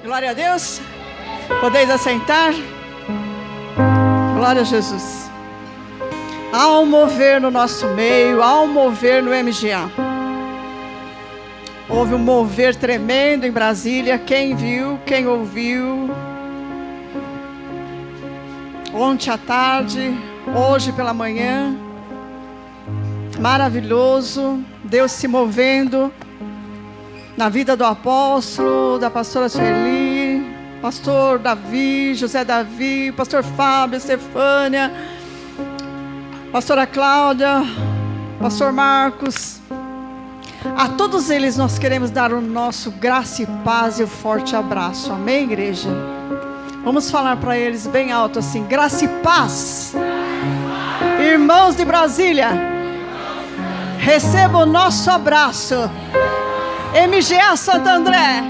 Glória a Deus. Podeis assentar. Glória a Jesus. Há um mover no nosso meio, há um mover no MGA. Houve um mover tremendo em Brasília. Quem viu, quem ouviu. Ontem à tarde, hoje pela manhã. Maravilhoso. Deus se movendo na vida do apóstolo, da pastora Sueli, pastor Davi, José Davi, pastor Fábio, Estefânia, pastora Cláudia, pastor Marcos. A todos eles nós queremos dar o nosso graça e paz e o forte abraço. Amém, igreja? Vamos falar para eles bem alto assim: graça e paz. Irmãos de Brasília, receba o nosso abraço. MGA Santo André.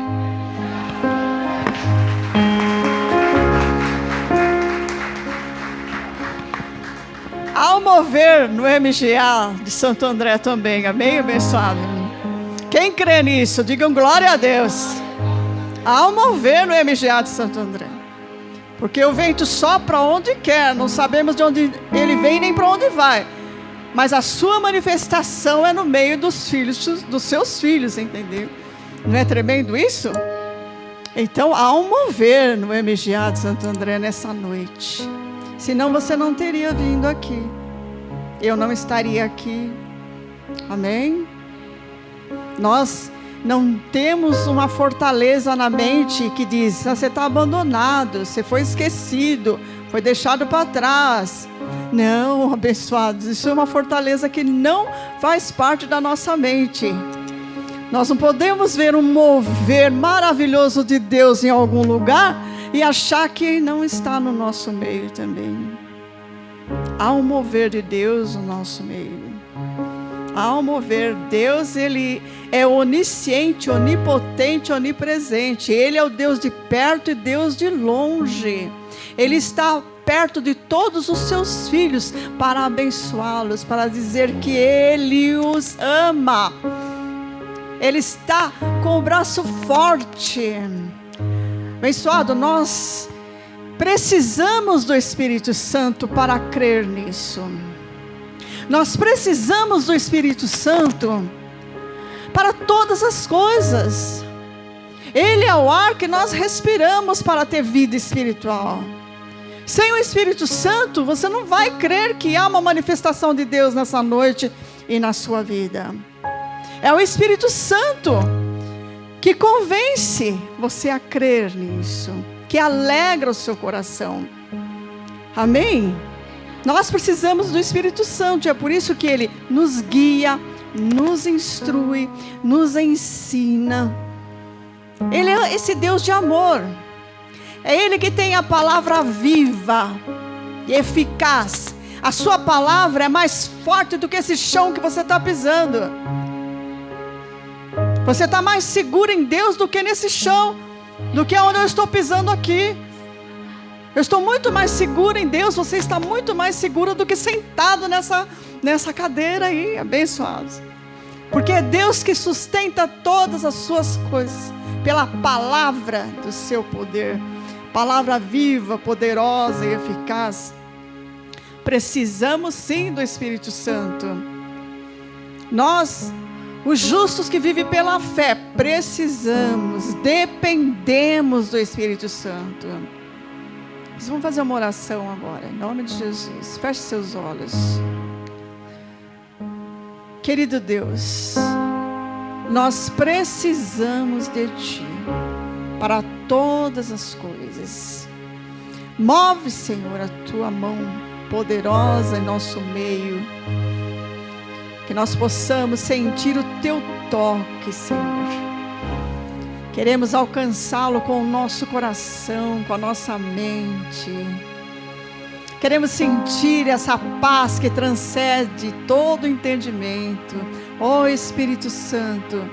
Há um mover no MGA de Santo André também. Amém, abençoado? Quem crê nisso, digam glória a Deus. Há um mover no MGA de Santo André. Porque o vento sopra onde quer. Não sabemos de onde ele vem nem para onde vai. Mas a sua manifestação é no meio dos filhos, dos seus filhos, entendeu? Não é tremendo isso? Então há um mover no MGA de Santo André nessa noite. Senão você não teria vindo aqui. Eu não estaria aqui. Amém? Nós não temos uma fortaleza na mente que diz: você está abandonado, você foi esquecido, foi deixado para trás. Não, abençoados, isso é uma fortaleza que não faz parte da nossa mente. Nós não podemos ver um mover maravilhoso de Deus em algum lugar e achar que não está no nosso meio também. Há um mover de Deus no nosso meio. Há um mover. Deus, Ele é onisciente, onipotente, onipresente. Ele é o Deus de perto e Deus de longe. Ele está perto de todos os seus filhos para abençoá-los, para dizer que Ele os ama. Ele está com o braço forte. Abençoado, nós precisamos do Espírito Santo para crer nisso. Nós precisamos do Espírito Santo para todas as coisas. Ele é o ar que nós respiramos para ter vida espiritual. Sem o Espírito Santo, você não vai crer que há uma manifestação de Deus nessa noite e na sua vida. É o Espírito Santo que convence você a crer nisso, que alegra o seu coração. Amém? Nós precisamos do Espírito Santo, é por isso que Ele nos guia, nos instrui, nos ensina. Ele é esse Deus de amor. É Ele que tem a palavra viva e eficaz. A sua palavra é mais forte do que esse chão que você está pisando. Você está mais seguro em Deus do que nesse chão, do que onde eu estou pisando aqui. Eu estou muito mais seguro em Deus, você está muito mais seguro do que sentado nessa cadeira aí, abençoados. Porque é Deus que sustenta todas as suas coisas, pela palavra do seu poder. Palavra viva, poderosa e eficaz. Precisamos sim do Espírito Santo. Nós, os justos que vivem pela fé, precisamos, dependemos do Espírito Santo. Nós vamos fazer uma oração agora, em nome de Jesus. Feche seus olhos. Querido Deus, nós precisamos de Ti para todas as coisas. Move, Senhor, a Tua mão poderosa em nosso meio. Que nós possamos sentir o Teu toque, Senhor. Queremos alcançá-lo com o nosso coração, com a nossa mente. Queremos sentir essa paz que transcende todo entendimento. Ó Espírito Santo,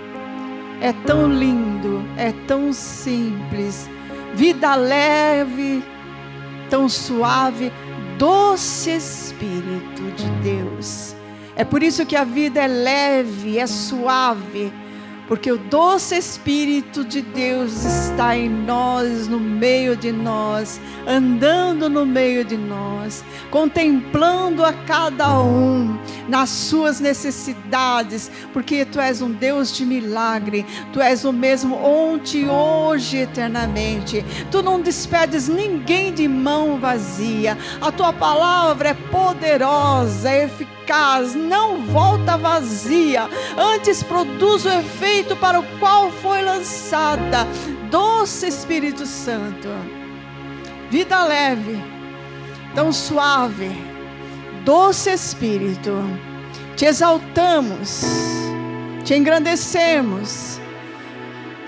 é tão lindo, é tão simples, vida leve, tão suave, doce Espírito de Deus. É por isso que a vida é leve, é suave, porque o doce Espírito de Deus está em nós, no meio de nós, andando no meio de nós, contemplando a cada um nas suas necessidades, porque Tu és um Deus de milagre, Tu és o mesmo ontem, hoje, eternamente. Tu não despedes ninguém de mão vazia. A Tua palavra é poderosa, é eficaz, não volta vazia, antes produz o efeito para o qual foi lançada. Doce Espírito Santo, vida leve, tão suave, doce Espírito, Te exaltamos, Te engrandecemos.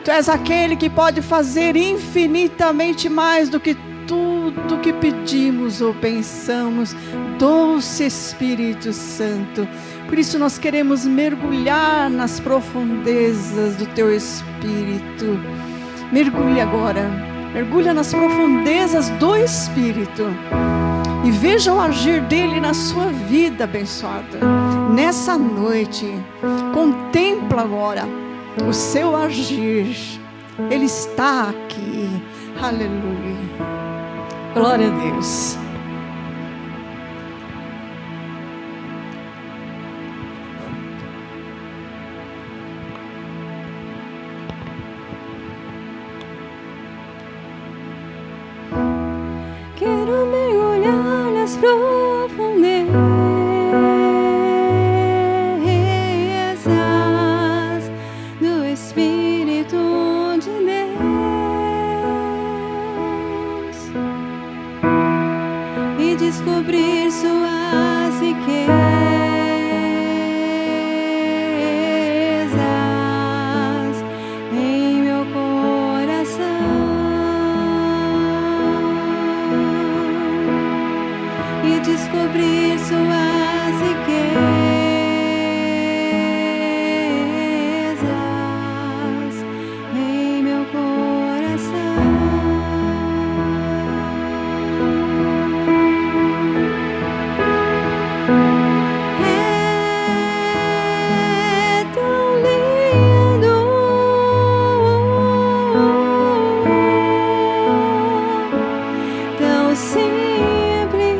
Tu és aquele que pode fazer infinitamente mais do que tudo que pedimos ou pensamos. Doce Espírito Santo, por isso nós queremos mergulhar nas profundezas do Teu Espírito. Mergulhe agora, mergulha nas profundezas do Espírito e veja o agir dele na sua vida abençoada. Nessa noite, contempla agora o seu agir. Ele está aqui. Aleluia. Glória a Deus. Quero mergulhar nas profundezas do Espírito de Deus e descobrir suas riquezas em meu coração e descobrir suas riquezas em meu coração. É tão lindo, tão simples,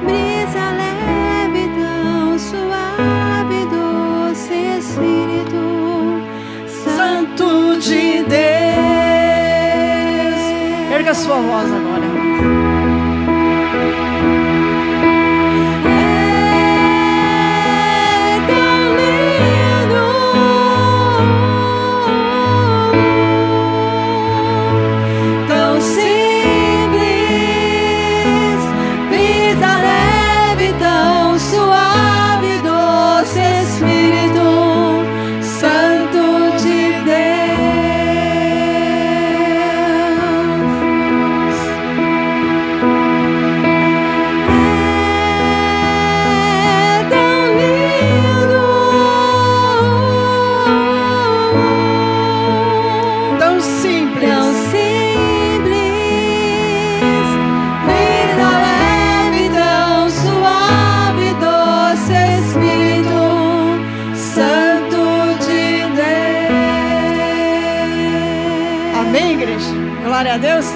brisa leve, tão suave, doce Espírito Santo de Deus. Erga sua voz agora. É tão lindo, tão simples, brisa leve, tão suave, doce Espírito Santo de Deus. É tão lindo, Tão simples. tão simples, vida leve, tão suave, doce Espírito Santo de Deus. Amém, igreja? Glória a Deus.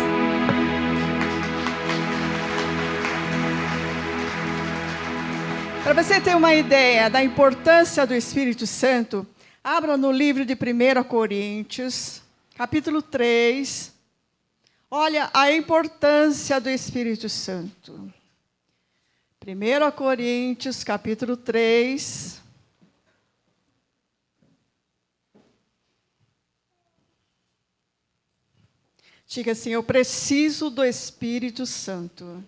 Para você ter uma ideia da importância do Espírito Santo, abra no livro de 1 Coríntios, capítulo 3. Olha a importância do Espírito Santo. 1 Coríntios, capítulo 3. Diga assim: eu preciso do Espírito Santo.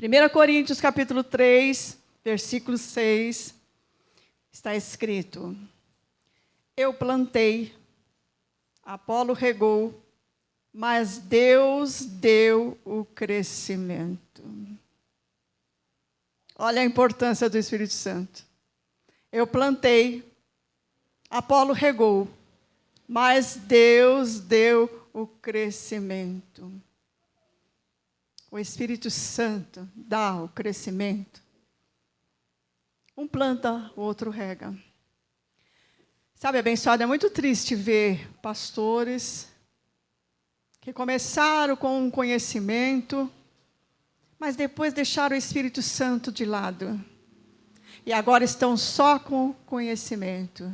1 Coríntios capítulo 3, versículo 6, está escrito: eu plantei, Apolo regou, mas Deus deu o crescimento. Olha a importância do Espírito Santo. Eu plantei, Apolo regou, mas Deus deu o crescimento. O Espírito Santo dá o crescimento. Um planta, o outro rega. Sabe, abençoado, é muito triste ver pastores que começaram com um conhecimento, mas depois deixaram o Espírito Santo de lado. E agora estão só com conhecimento.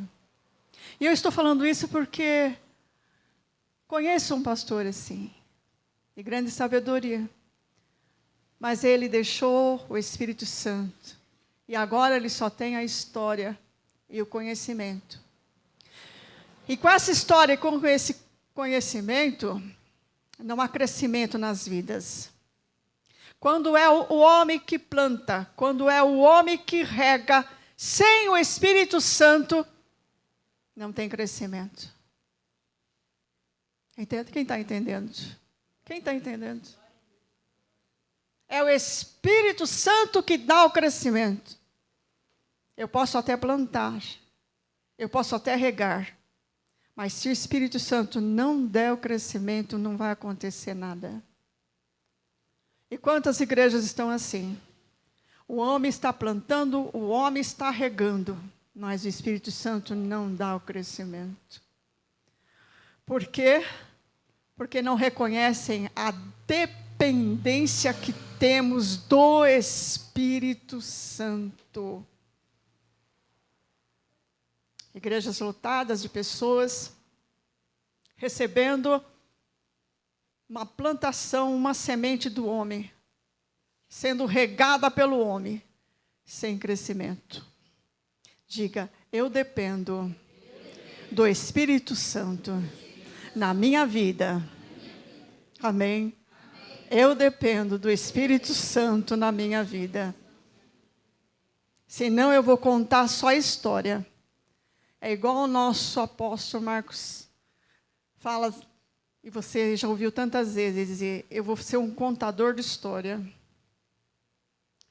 E eu estou falando isso porque conheço um pastor assim, de grande sabedoria. Mas ele deixou o Espírito Santo. E agora ele só tem a história e o conhecimento. E com essa história e com esse conhecimento, não há crescimento nas vidas. Quando é o homem que planta, quando é o homem que rega, sem o Espírito Santo, não tem crescimento. Entende? Quem está entendendo? Quem está entendendo? É o Espírito Santo que dá o crescimento. Eu posso até plantar, eu posso até regar, mas se o Espírito Santo não der o crescimento, não vai acontecer nada. E quantas igrejas estão assim? O homem está plantando, o homem está regando, mas o Espírito Santo não dá o crescimento. Por quê? Porque não reconhecem a dependência que temos do Espírito Santo. Igrejas lotadas de pessoas recebendo uma plantação, uma semente do homem, sendo regada pelo homem, sem crescimento. Diga, eu dependo do Espírito Santo na minha vida. Amém? Eu dependo do Espírito Santo na minha vida. Senão eu vou contar só a história. É igual o nosso apóstolo Marcos fala, e você já ouviu tantas vezes dizer, eu vou ser um contador de história.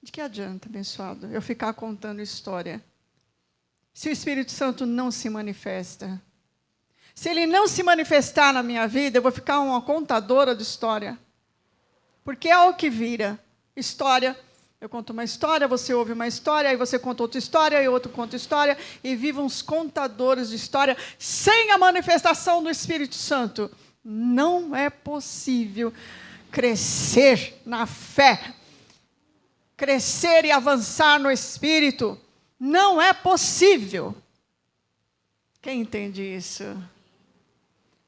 De que adianta, abençoado, eu ficar contando história? Se o Espírito Santo não se manifesta. Se ele não se manifestar na minha vida, eu vou ficar uma contadora de história. Porque é o que vira. História. Eu conto uma história, você ouve uma história, aí você conta outra história, e outro conta história, e vive uns contadores de história, sem a manifestação do Espírito Santo. Não é possível crescer na fé, crescer e avançar no Espírito. Não é possível. Quem entende isso?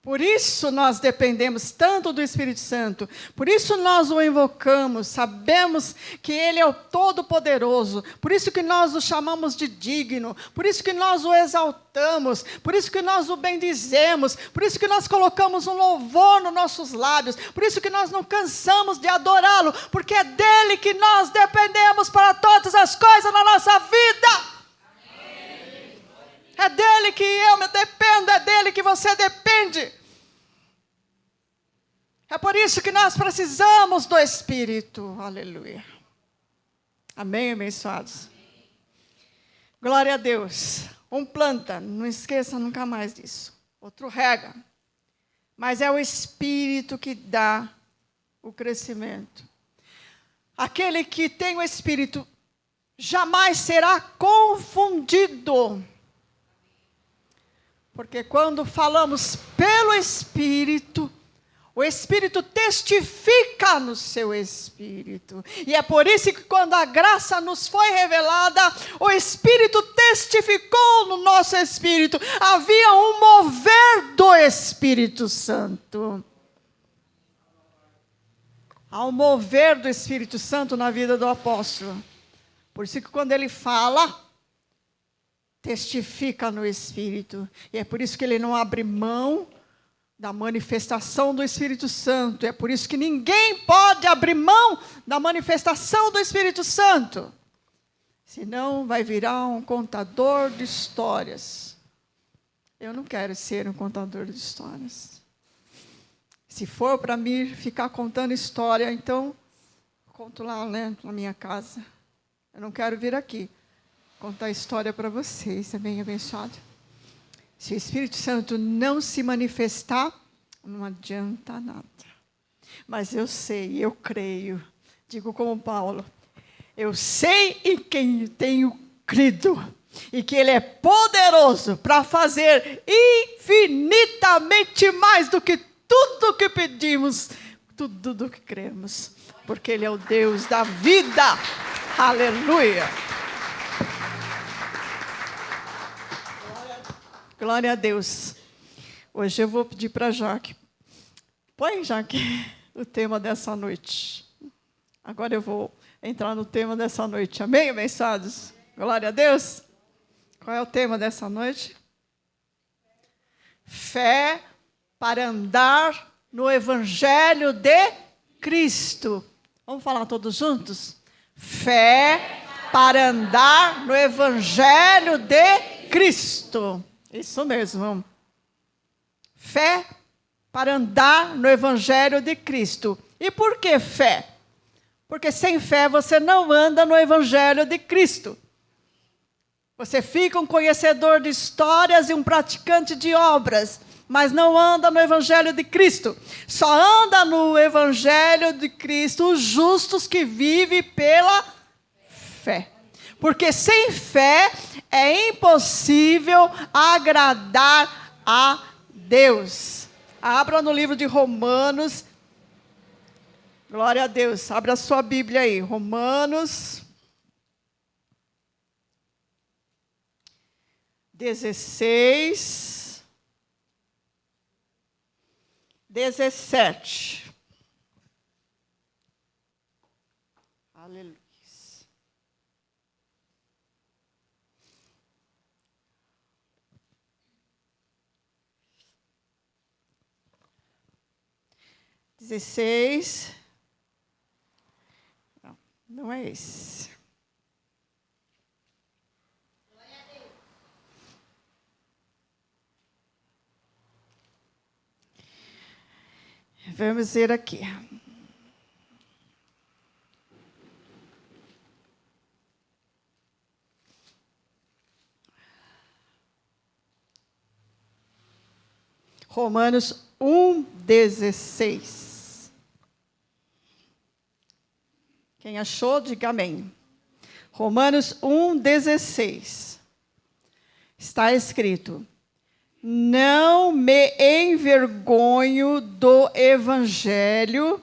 Por isso nós dependemos tanto do Espírito Santo. Por isso nós o invocamos. Sabemos que Ele é o Todo-Poderoso. Por isso que nós o chamamos de digno. Por isso que nós o exaltamos. Por isso que nós o bendizemos. Por isso que nós colocamos um louvor nos nossos lábios. Por isso que nós não cansamos de adorá-lo. Porque é dele que nós dependemos para todas as coisas na nossa vida. É dele que eu me dependo, é dele que você depende. É por isso que nós precisamos do Espírito. Aleluia. Amém, abençoados? Glória a Deus. Um planta, não esqueça nunca mais disso. Outro rega. Mas é o Espírito que dá o crescimento. Aquele que tem o Espírito jamais será confundido. Porque quando falamos pelo Espírito, o Espírito testifica no seu Espírito. E é por isso que quando a graça nos foi revelada, o Espírito testificou no nosso Espírito. Havia um mover do Espírito Santo. Há um mover do Espírito Santo na vida do apóstolo. Por isso que quando ele fala, testifica no Espírito. E é por isso que ele não abre mão da manifestação do Espírito Santo. É por isso que ninguém pode abrir mão da manifestação do Espírito Santo. Senão vai virar um contador de histórias. Eu não quero ser um contador de histórias. Se for para mim ficar contando história, então conto lá, né, na minha casa. Eu não quero vir aqui contar história para vocês, é bem abençoado. Se o Espírito Santo não se manifestar, não adianta nada. Mas eu sei, eu creio, digo como Paulo, eu sei em quem tenho crido. E que Ele é poderoso para fazer infinitamente mais do que tudo que pedimos, tudo do que cremos. Porque Ele é o Deus da vida. Aleluia. Glória a Deus. Hoje eu vou pedir para a Jaque. Põe, Jaque, o tema dessa noite. Agora eu vou entrar no tema dessa noite. Amém, abençoados? Glória a Deus. Qual é o tema dessa noite? Fé para andar no Evangelho de Cristo. Vamos falar todos juntos? Fé para andar no Evangelho de Cristo. Isso mesmo. Fé para andar no Evangelho de Cristo. E por que fé? Porque sem fé você não anda no Evangelho de Cristo. Você fica um conhecedor de histórias e um praticante de obras, mas não anda no Evangelho de Cristo. Só anda no Evangelho de Cristo os justos que vivem pela fé. Porque sem fé é impossível agradar a Deus. Abra no livro de Romanos. Glória a Deus. Abra a sua Bíblia aí. Romanos 16, 17. Aleluia. Não é esse. Vamos ver aqui. Romanos 1:16. Quem achou, diga amém. Romanos 1:16. Está escrito: não me envergonho do Evangelho,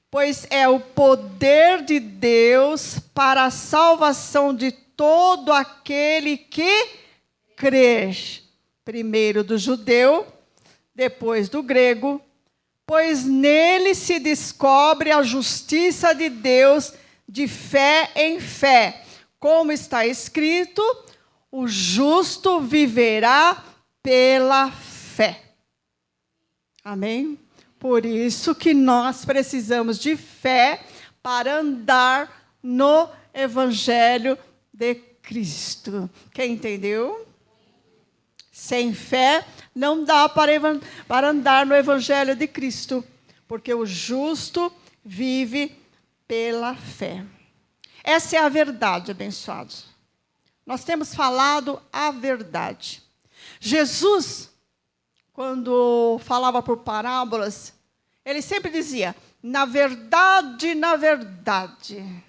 pois é o poder de Deus para a salvação de todo aquele que crê. Primeiro do judeu, depois do grego, pois nele se descobre a justiça de Deus de fé em fé. Como está escrito, o justo viverá pela fé. Amém? Por isso que nós precisamos de fé para andar no Evangelho de Cristo. Quem entendeu? Sem fé não dá para andar no Evangelho de Cristo, porque o justo vive pela fé. Essa é a verdade, abençoados. Nós temos falado a verdade. Jesus, quando falava por parábolas, ele sempre dizia, na verdade, na verdade.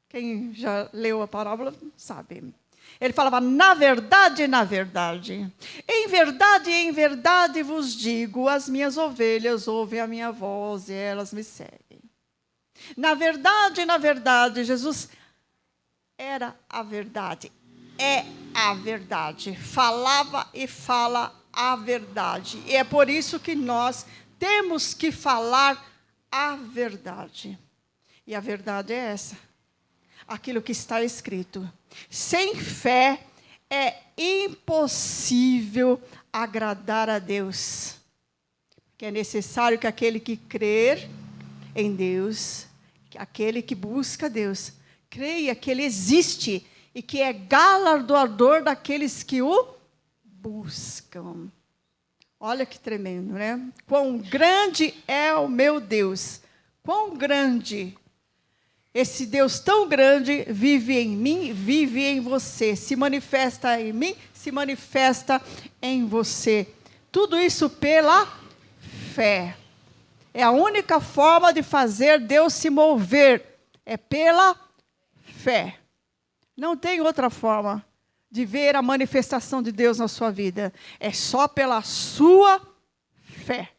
Quem já leu a parábola sabe. Ele falava, na verdade, na verdade. Em verdade vos digo, as minhas ovelhas ouvem a minha voz e elas me seguem. Na verdade, Jesus era a verdade. É a verdade. Falava e fala a verdade. E é por isso que nós temos que falar a verdade. E a verdade é essa. Aquilo que está escrito. Sem fé é impossível agradar a Deus. Porque é necessário que aquele que crer em Deus, aquele que busca Deus, creia que Ele existe e que é galardoador daqueles que o buscam. Olha que tremendo, né? Quão grande é o meu Deus. Quão grande. Esse Deus tão grande vive em mim, vive em você. Se manifesta em mim, se manifesta em você. Tudo isso pela fé. É a única forma de fazer Deus se mover. É pela fé. Não tem outra forma de ver a manifestação de Deus na sua vida. É só pela sua fé.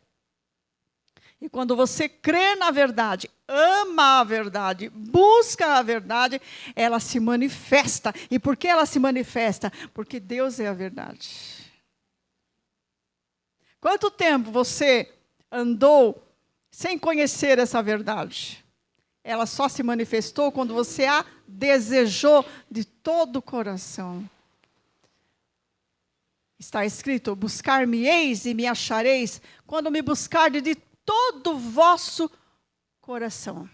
E quando você crê na verdade, ama a verdade, busca a verdade, ela se manifesta. E por que ela se manifesta? Porque Deus é a verdade. Quanto tempo você andou sem conhecer essa verdade? Ela só se manifestou quando você a desejou de todo o coração. Está escrito: buscar-me-eis e me achareis, quando me buscardes de todo o vosso coração.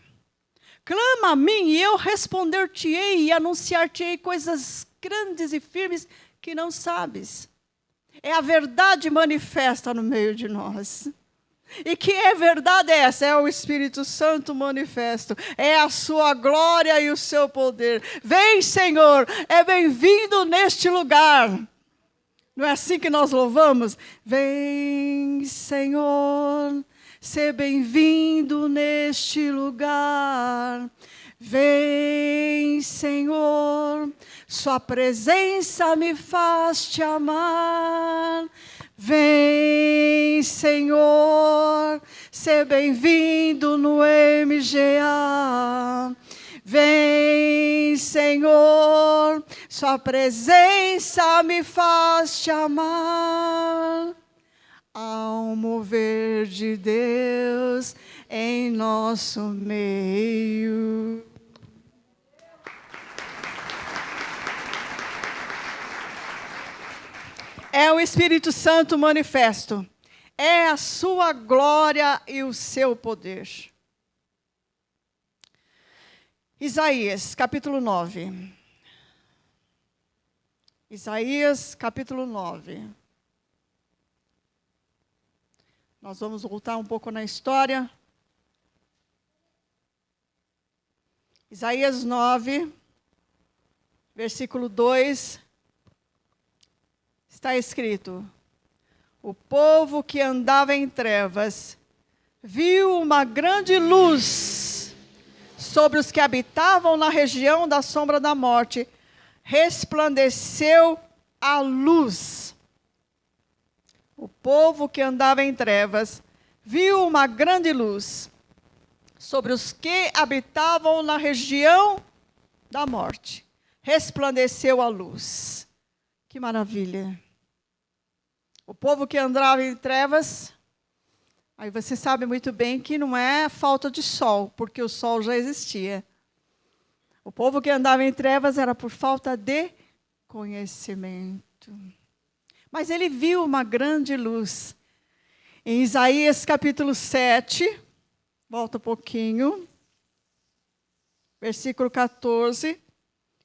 Clama a mim e eu responder-te-ei e anunciar-te-ei coisas grandes e firmes que não sabes. É a verdade manifesta no meio de nós. E que é verdade essa? É o Espírito Santo manifesto. É a sua glória e o seu poder. Vem, Senhor, é bem-vindo neste lugar. Não é assim que nós louvamos? Vem, Senhor, ser bem-vindo neste lugar. Vem, Senhor, sua presença me faz te amar. Vem, Senhor, ser bem-vindo no MGA. Vem, Senhor, sua presença me faz te amar. Ao mover de Deus em nosso meio. É o Espírito Santo manifesto. É a sua glória e o seu poder. Isaías, capítulo 9. Isaías, capítulo 9. Nós vamos voltar um pouco na história. Isaías 9, versículo 2. Está escrito: o povo que andava em trevas viu uma grande luz sobre os que habitavam na região da sombra da morte. Resplandeceu a luz. O povo que andava em trevas viu uma grande luz sobre os que habitavam na região da morte. Resplandeceu a luz. Que maravilha. O povo que andava em trevas, aí você sabe muito bem que não é falta de sol, porque o sol já existia. O povo que andava em trevas era por falta de conhecimento. Mas ele viu uma grande luz. Em Isaías capítulo 7, volta um pouquinho, versículo 14.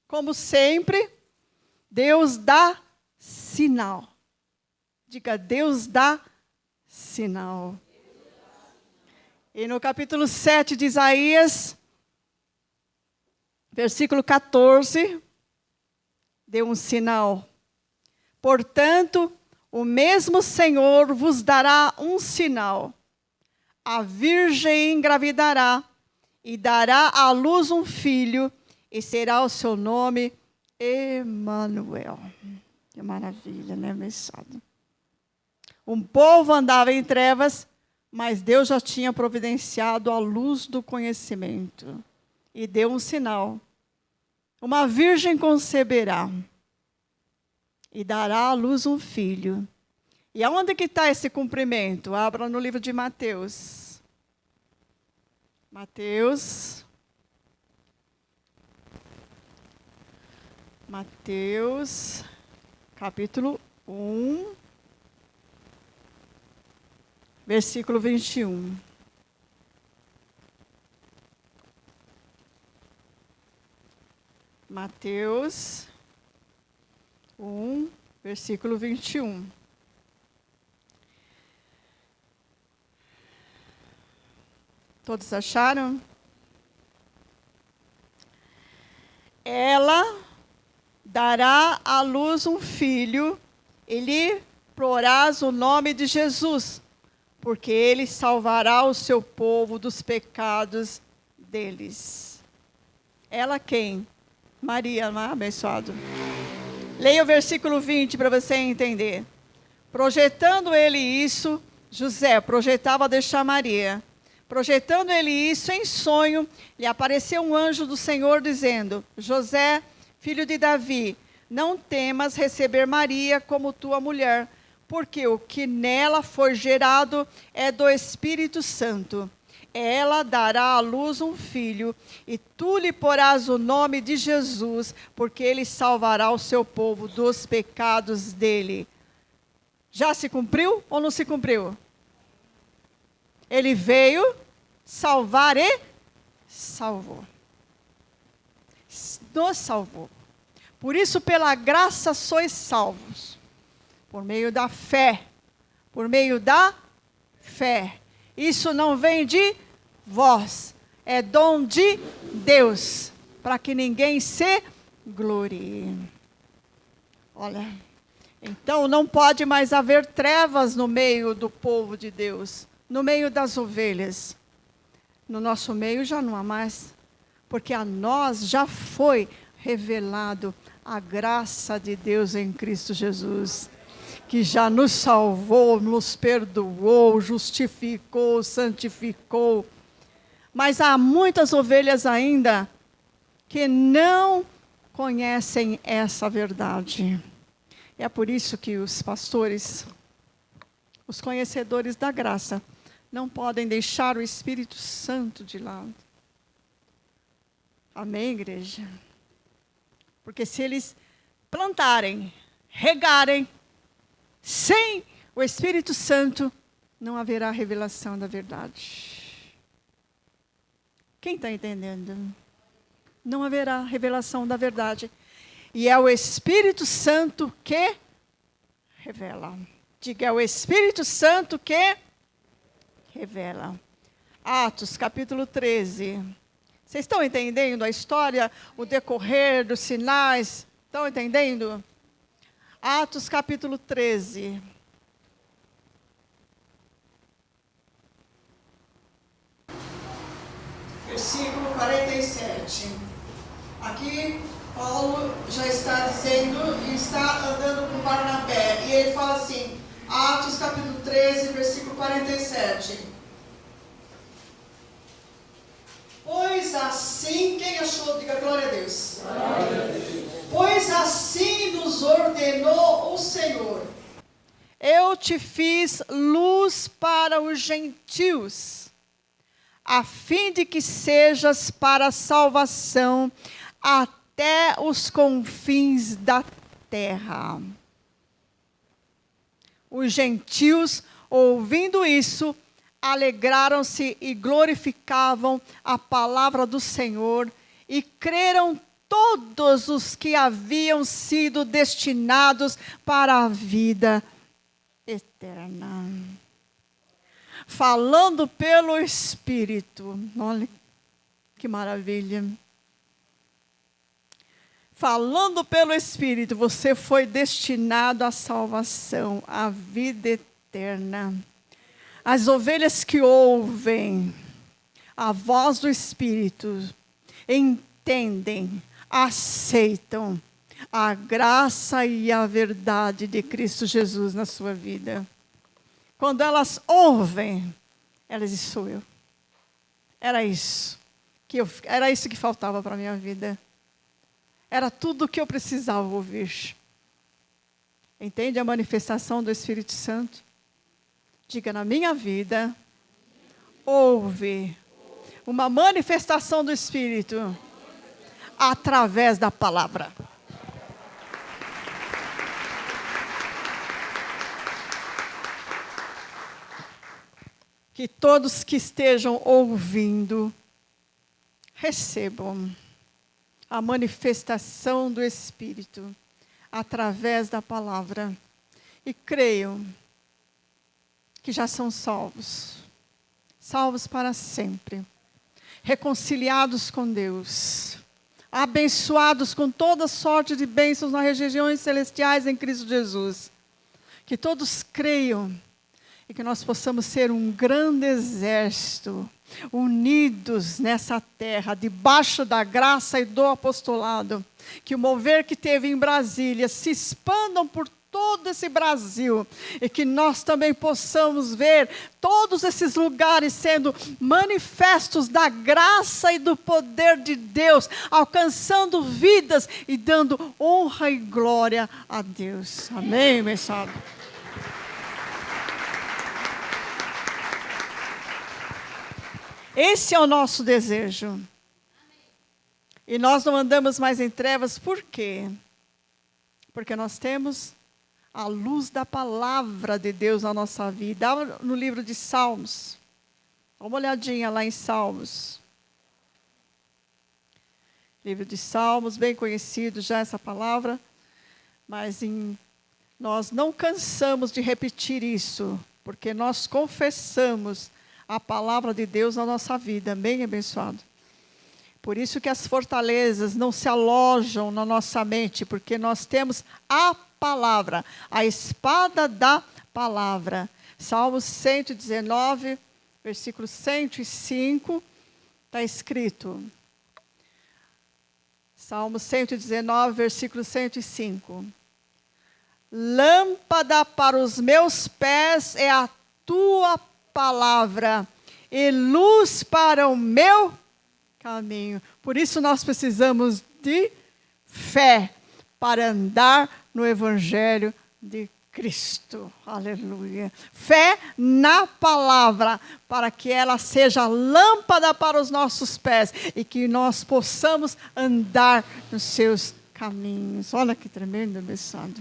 Como sempre, Deus dá sinal. Diga, Deus dá sinal. E no capítulo 7 de Isaías, versículo 14, deu um sinal. Portanto, o mesmo Senhor vos dará um sinal. A virgem engravidará e dará à luz um filho, e será o seu nome Emanuel. Que maravilha, né, mensado? Um povo andava em trevas, mas Deus já tinha providenciado a luz do conhecimento. E deu um sinal. Uma virgem conceberá e dará à luz um filho. E aonde que está esse cumprimento? Abra no livro de Mateus. Mateus, capítulo 1, versículo 21. Mateus 1, versículo 21. Todos acharam? Ela dará à luz um filho, e lhe porás o nome de Jesus, porque ele salvará o seu povo dos pecados deles. Ela quem? Maria, não é abençoado. Leia o versículo 20 para você entender. Projetando ele isso, José projetava deixar Maria. Projetando ele isso em sonho, lhe apareceu um anjo do Senhor dizendo: José, filho de Davi, não temas receber Maria como tua mulher, porque o que nela for gerado é do Espírito Santo. Ela dará à luz um filho, e tu lhe porás o nome de Jesus, porque ele salvará o seu povo dos pecados dele. Já se cumpriu ou não se cumpriu? Ele veio salvar e salvou. Nos salvou. Por isso, pela graça sois salvos. Por meio da fé. Por meio da fé. Isso não vem de vós. É dom de Deus. Para que ninguém se glorie. Olha. Então não pode mais haver trevas no meio do povo de Deus. No meio das ovelhas. No nosso meio já não há mais. Porque a nós já foi revelado a graça de Deus em Cristo Jesus. Que já nos salvou, nos perdoou, justificou, santificou. Mas há muitas ovelhas ainda que não conhecem essa verdade. É por isso que os pastores, os conhecedores da graça, não podem deixar o Espírito Santo de lado. Amém, igreja? Porque se eles plantarem, regarem, sem o Espírito Santo, não haverá revelação da verdade. Quem está entendendo? Não haverá revelação da verdade. E é o Espírito Santo que revela. Diga, é o Espírito Santo que revela. Atos, capítulo 13. Vocês estão entendendo a história, o decorrer dos sinais? Estão entendendo? Atos, capítulo 13. Versículo 47. Aqui, Paulo já está dizendo e está andando com Barnabé. E ele fala assim, Atos, capítulo 13, versículo 47. Pois assim, quem achou? Diga glória a Deus. Glória a Deus. Pois assim nos ordenou o Senhor. Eu te fiz luz para os gentios, a fim de que sejas para a salvação até os confins da terra. Os gentios, ouvindo isso, alegraram-se e glorificavam a palavra do Senhor, e creram todos os que haviam sido destinados para a vida eterna. Falando pelo Espírito. Olha que maravilha. Falando pelo Espírito, você foi destinado à salvação, à vida eterna. As ovelhas que ouvem a voz do Espírito, entendem, aceitam a graça e a verdade de Cristo Jesus na sua vida. Quando elas ouvem, elas dizem, sou eu. Era isso que faltava para a minha vida. Era tudo o que eu precisava ouvir. Entende a manifestação do Espírito Santo? Diga, na minha vida, houve uma manifestação do Espírito através da palavra. Que todos que estejam ouvindo recebam a manifestação do Espírito através da palavra e creiam que já são salvos, salvos para sempre, reconciliados com Deus, abençoados com toda sorte de bênçãos nas regiões celestiais em Cristo Jesus. Que todos creiam e que nós possamos ser um grande exército, unidos nessa terra, debaixo da graça e do apostolado. Que o mover que teve em Brasília se expandam por todo esse Brasil, e que nós também possamos ver todos esses lugares sendo manifestos da graça e do poder de Deus, alcançando vidas e dando honra e glória a Deus. Amém, abençoado. Esse é o nosso desejo. E nós não andamos mais em trevas, por quê? Porque nós temos a luz da palavra de Deus na nossa vida. Dá no livro de Salmos. Dá uma olhadinha lá em Salmos. Livro de Salmos, bem conhecido já essa palavra. Mas nós não cansamos de repetir isso, porque nós confessamos a palavra de Deus na nossa vida. Bem abençoado. Por isso que as fortalezas não se alojam na nossa mente, porque nós temos a palavra, a espada da palavra. Salmos 119, versículo 105, está escrito. Salmos 119, versículo 105. Lâmpada para os meus pés é a tua palavra, e luz para o meu caminho. Por isso nós precisamos de fé para andar no Evangelho de Cristo. Aleluia. Fé na palavra, para que ela seja lâmpada para os nossos pés e que nós possamos andar nos seus caminhos. Olha que tremendo, abençoado.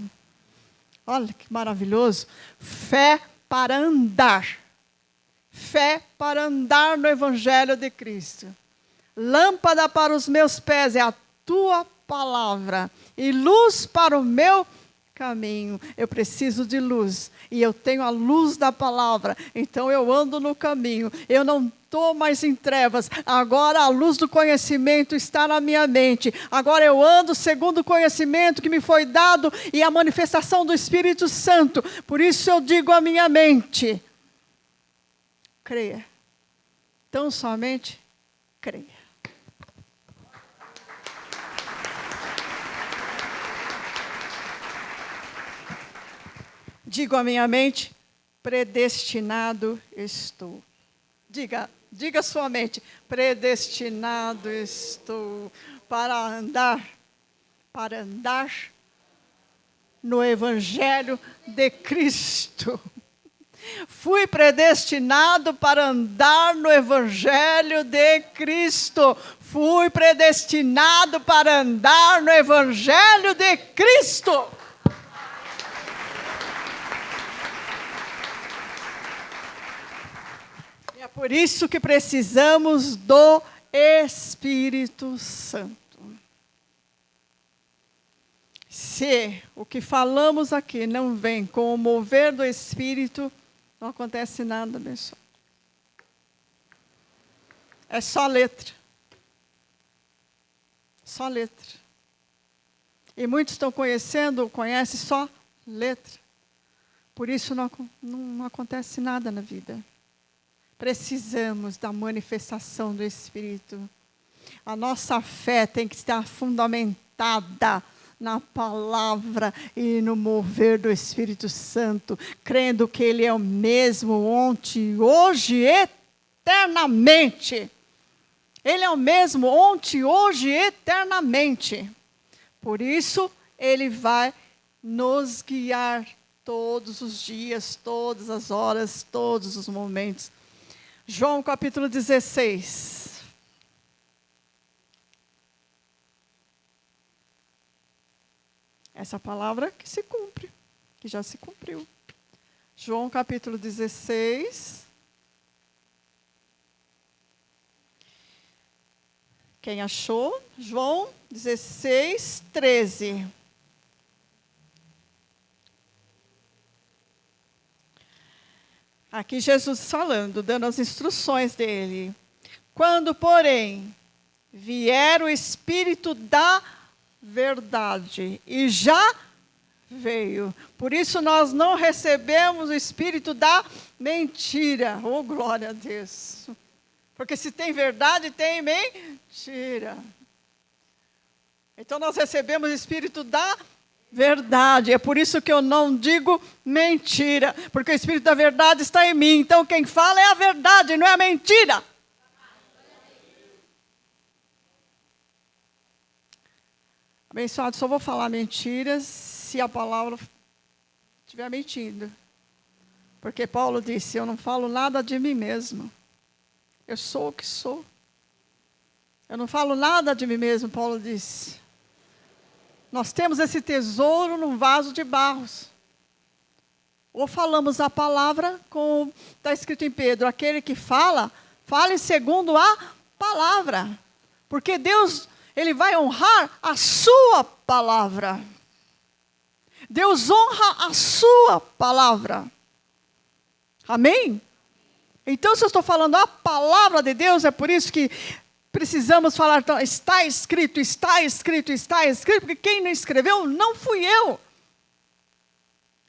Olha que maravilhoso. Fé para andar. Fé para andar no Evangelho de Cristo. Lâmpada para os meus pés é a tua palavra, e luz para o meu caminho. Eu preciso de luz, e eu tenho a luz da palavra, então eu ando no caminho. Eu não estou mais em trevas, agora a luz do conhecimento está na minha mente. Agora eu ando segundo o conhecimento que me foi dado e a manifestação do Espírito Santo. Por isso eu digo à minha mente: creia. Tão somente creia. Digo à minha mente: predestinado estou. Diga à sua mente: predestinado estou para andar no Evangelho de Cristo. Fui predestinado para andar no Evangelho de Cristo. Fui predestinado para andar no Evangelho de Cristo. E é por isso que precisamos do Espírito Santo. Se o que falamos aqui não vem com o mover do Espírito, não acontece nada, abençoado. É só letra. Só letra. E muitos estão conhecem só letra. Por isso não acontece nada na vida. Precisamos da manifestação do Espírito. A nossa fé tem que estar fundamentada na palavra e no mover do Espírito Santo, crendo que Ele é o mesmo ontem, hoje e eternamente. Ele é o mesmo ontem, hoje e eternamente. Por isso, Ele vai nos guiar todos os dias, todas as horas, todos os momentos. João capítulo 16. Essa palavra que se cumpre, que já se cumpriu. João capítulo 16. Quem achou? João 16, 13. Aqui Jesus falando, dando as instruções dele. Quando, porém, vier o Espírito da verdade, e já veio. Por isso nós não recebemos o espírito da mentira. Oh, glória a Deus. Porque se tem verdade, tem mentira. Então nós recebemos o espírito da verdade. É por isso que eu não digo mentira. Porque o espírito da verdade está em mim. Então quem fala é a verdade, não é a mentira. Abençoado, só vou falar mentiras se a palavra estiver mentindo. Porque Paulo disse, eu não falo nada de mim mesmo. Eu sou o que sou. Eu não falo nada de mim mesmo, Paulo disse. Nós temos esse tesouro num vaso de barros. Ou falamos a palavra, como está escrito em Pedro, aquele que fala, fale segundo a palavra. Porque Deus, Ele vai honrar a sua palavra. Deus honra a sua palavra. Amém? Então, se eu estou falando a palavra de Deus, é por isso que precisamos falar, então, está escrito, está escrito, está escrito, porque quem não escreveu não fui eu.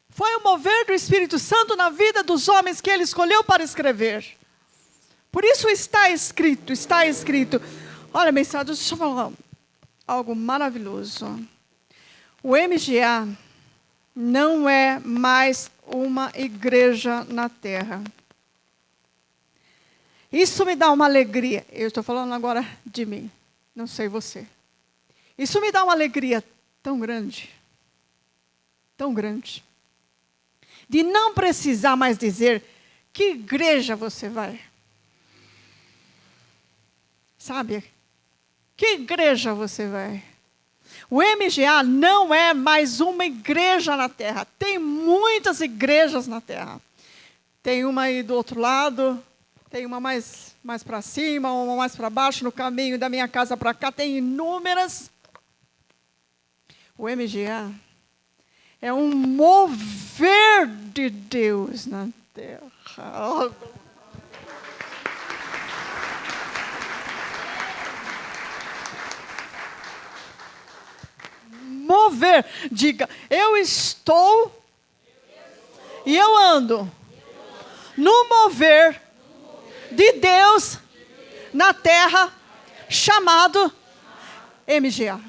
Foi o mover do Espírito Santo na vida dos homens que Ele escolheu para escrever. Por isso está escrito, está escrito. Olha, mensagem, deixa eu falar algo maravilhoso. O MGA não é mais uma igreja na terra. Isso me dá uma alegria. Eu estou falando agora de mim, não sei você. Isso me dá uma alegria tão grande, de não precisar mais dizer que igreja você vai. Sabe? Que igreja você vai? O MGA não é mais uma igreja na terra. Tem muitas igrejas na terra. Tem uma aí do outro lado, tem uma mais para cima, uma mais para baixo, no caminho da minha casa para cá, tem inúmeras. O MGA é um mover de Deus na terra. Mover, diga, eu estou e eu ando no mover de Deus na terra, chamado MGA.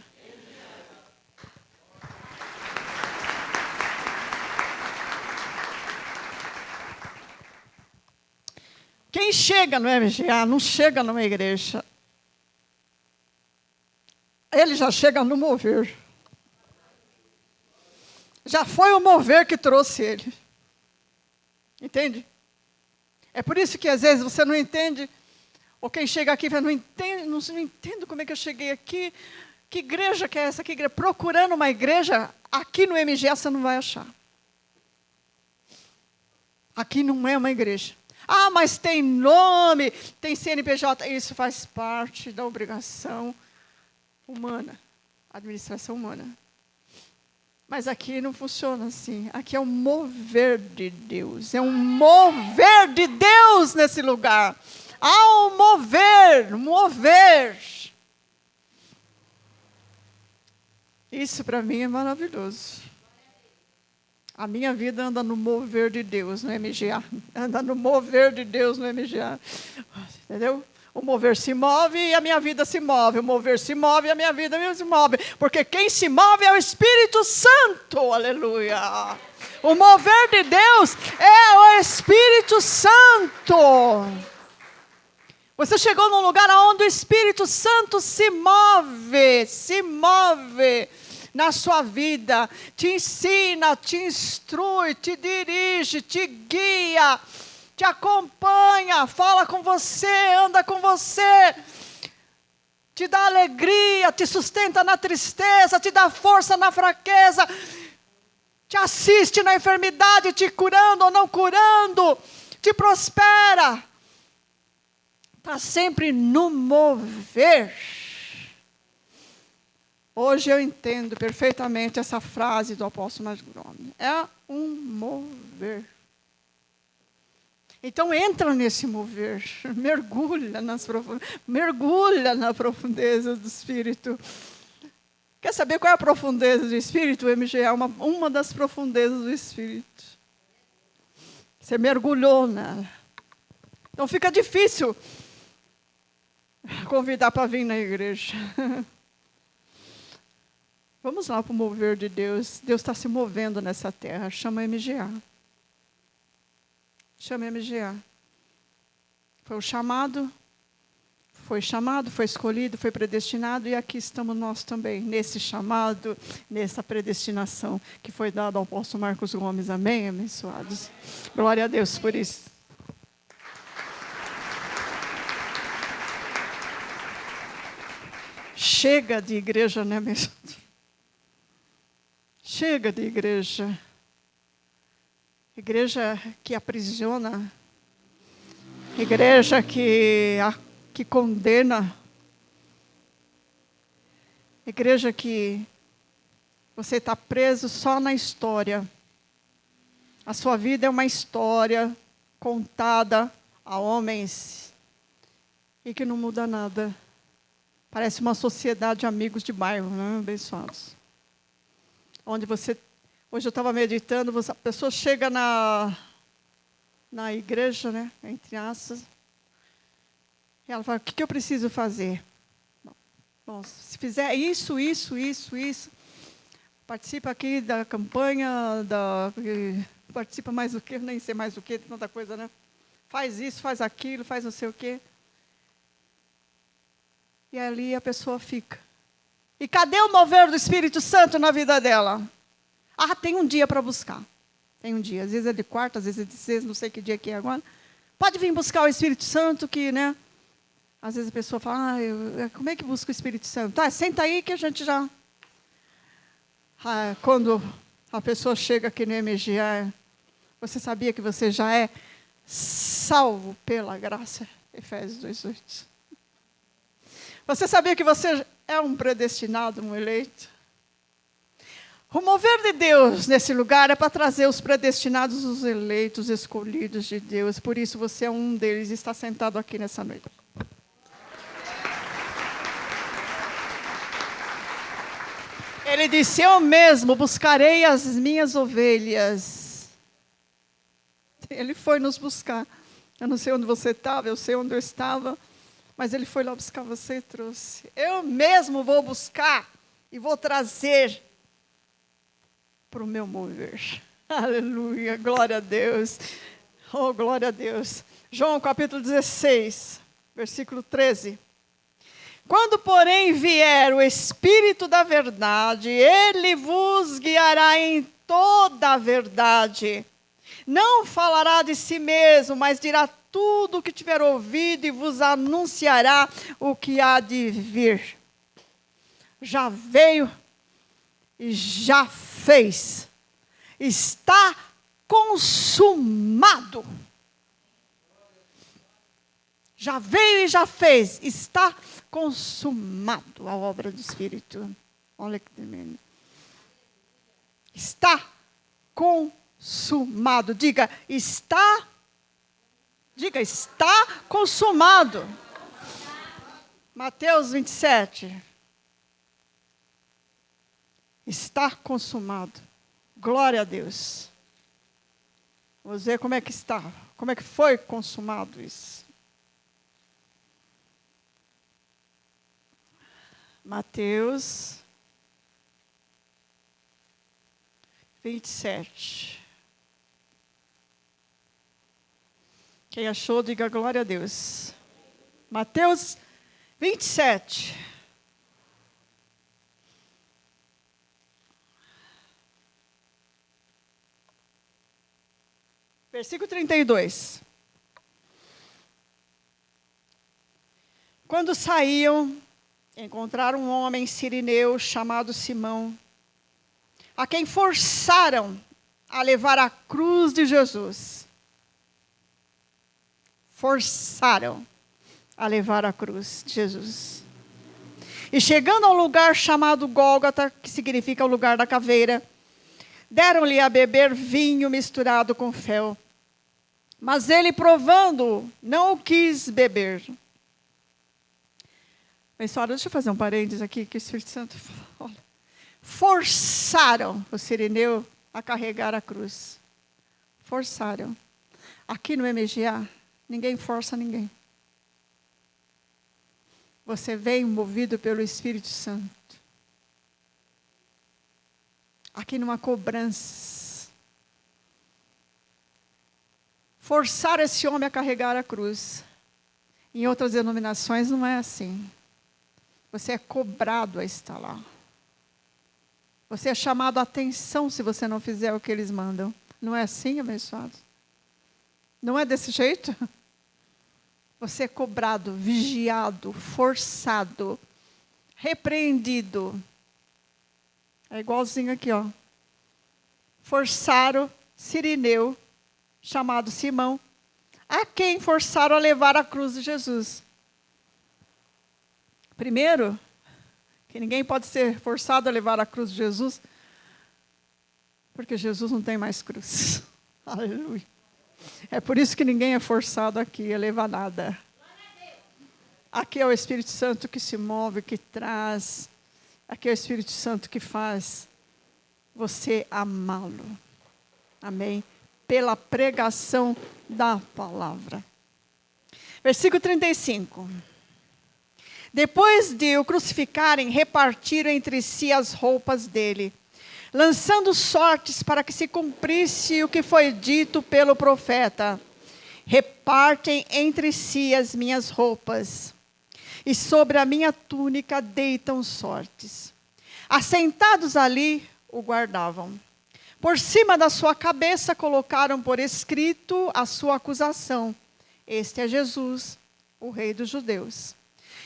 Quem chega no MGA não chega numa igreja. Ele já chega no mover. Já foi o mover que trouxe ele. Entende? É por isso que às vezes você não entende, ou quem chega aqui não entendo como é que eu cheguei aqui. Que igreja que é essa? Que igreja? Procurando uma igreja, aqui no MGA você não vai achar. Aqui não é uma igreja. Ah, mas tem nome, tem CNPJ. Isso faz parte da obrigação humana, administração humana. Mas aqui não funciona assim. Aqui é um mover de Deus. É um mover de Deus nesse lugar. Há um mover. Isso para mim é maravilhoso. A minha vida anda no mover de Deus no MGA. Anda no mover de Deus no MGA. Entendeu? O mover se move e a minha vida se move. O mover se move e a minha vida se move. Porque quem se move é o Espírito Santo. Aleluia. O mover de Deus é o Espírito Santo. Você chegou num lugar onde o Espírito Santo se move na sua vida. Te ensina, te instrui, te dirige, te guia, te acompanha, fala com você, anda com você, te dá alegria, te sustenta na tristeza, te dá força na fraqueza, te assiste na enfermidade, te curando ou não curando, te prospera. Está sempre no mover. Hoje eu entendo perfeitamente essa frase do apóstolo Marconi. É um mover. Então entra nesse mover, mergulha na profundeza do Espírito. Quer saber qual é a profundeza do Espírito? O MG é uma das profundezas do Espírito. Você mergulhou nela. Então fica difícil convidar para vir na igreja. Vamos lá para o mover de Deus. Deus está se movendo nessa terra. Chama MGA. Chama MGA. Foi o chamado, foi escolhido, foi predestinado, e aqui estamos nós também, nesse chamado, nessa predestinação que foi dada ao apóstolo Marcos Gomes. Amém, abençoados? Glória a Deus por isso. Chega de igreja, né, abençoado? Chega de igreja. Igreja que aprisiona. Igreja que condena. Igreja que você está preso só na história. A sua vida é uma história contada a homens e que não muda nada. Parece uma sociedade de amigos de bairro, né, abençoados? Onde você... Hoje eu estava meditando, a pessoa chega na igreja, né, entre aspas, e ela fala, o que eu preciso fazer? Bom, se fizer isso, participa aqui da campanha, participa mais do que, nem sei mais do que, tanta coisa, né? Faz isso, faz aquilo, faz não sei o quê. E ali a pessoa fica. E cadê o mover do Espírito Santo na vida dela? Ah, tem um dia para buscar. Tem um dia. Às vezes é de quarta, às vezes é de sexta, não sei que dia que é agora. Pode vir buscar o Espírito Santo, que, né? Às vezes a pessoa fala, como é que busca o Espírito Santo? Tá, senta aí que a gente já... quando a pessoa chega aqui no MGA, você sabia que você já é salvo pela graça? Efésios 2:8. Você sabia que você é um predestinado, um eleito? O mover de Deus nesse lugar é para trazer os predestinados, os eleitos, os escolhidos de Deus. Por isso você é um deles e está sentado aqui nessa noite. Ele disse, eu mesmo buscarei as minhas ovelhas. Ele foi nos buscar. Eu não sei onde você estava, eu sei onde eu estava. Mas ele foi lá buscar você e trouxe. Eu mesmo vou buscar e vou trazer para o meu mover. Aleluia, glória a Deus. Oh, glória a Deus. João capítulo 16, versículo 13. Quando, porém, vier o Espírito da verdade, ele vos guiará em toda a verdade. Não falará de si mesmo, mas dirá tudo o que tiver ouvido e vos anunciará o que há de vir. Já veio e já fez. Está consumado. Já veio e já fez. Está consumado a obra do Espírito. Olha que tremendo. Está consumado. Diga, está consumado. Mateus 27. Está consumado. Glória a Deus. Vamos ver como é que está. Como é que foi consumado isso. Mateus 27. Quem achou, diga glória a Deus. Mateus 27. Versículo 32. Quando saíam, encontraram um homem sirineu chamado Simão, a quem forçaram a levar a cruz de Jesus. Forçaram a levar a cruz de Jesus. E chegando ao lugar chamado Gólgota, que significa o lugar da caveira, deram-lhe a beber vinho misturado com fel. Mas ele, provando, não o quis beber. Pessoal, deixa eu fazer um parênteses aqui, que o Espírito Santo fala. Olha. forçaram o sirineu a carregar a cruz. Forçaram. Aqui no MGA, ninguém força ninguém. Você vem movido pelo Espírito Santo. Aqui numa cobrança. Forçar esse homem a carregar a cruz. Em outras denominações não é assim. Você é cobrado a estar lá. Você é chamado a atenção se você não fizer o que eles mandam. Não é assim, abençoado? Não é desse jeito? Você é cobrado, vigiado, forçado, repreendido. É igualzinho aqui, ó. Forçaram Cirineu, chamado Simão, a quem forçaram a levar a cruz de Jesus. Primeiro, que ninguém pode ser forçado a levar a cruz de Jesus, porque Jesus não tem mais cruz. Aleluia. É por isso que ninguém é forçado aqui a levar nada. Aqui é o Espírito Santo que se move, que traz. Aqui é o Espírito Santo que faz você amá-lo. Amém? Pela pregação da palavra. Versículo 35. Depois de o crucificarem, repartiram entre si as roupas dele, lançando sortes para que se cumprisse o que foi dito pelo profeta. Repartem entre si as minhas roupas, e sobre a minha túnica deitam sortes. Assentados ali, o guardavam. Por cima da sua cabeça colocaram por escrito a sua acusação. Este é Jesus, o Rei dos Judeus.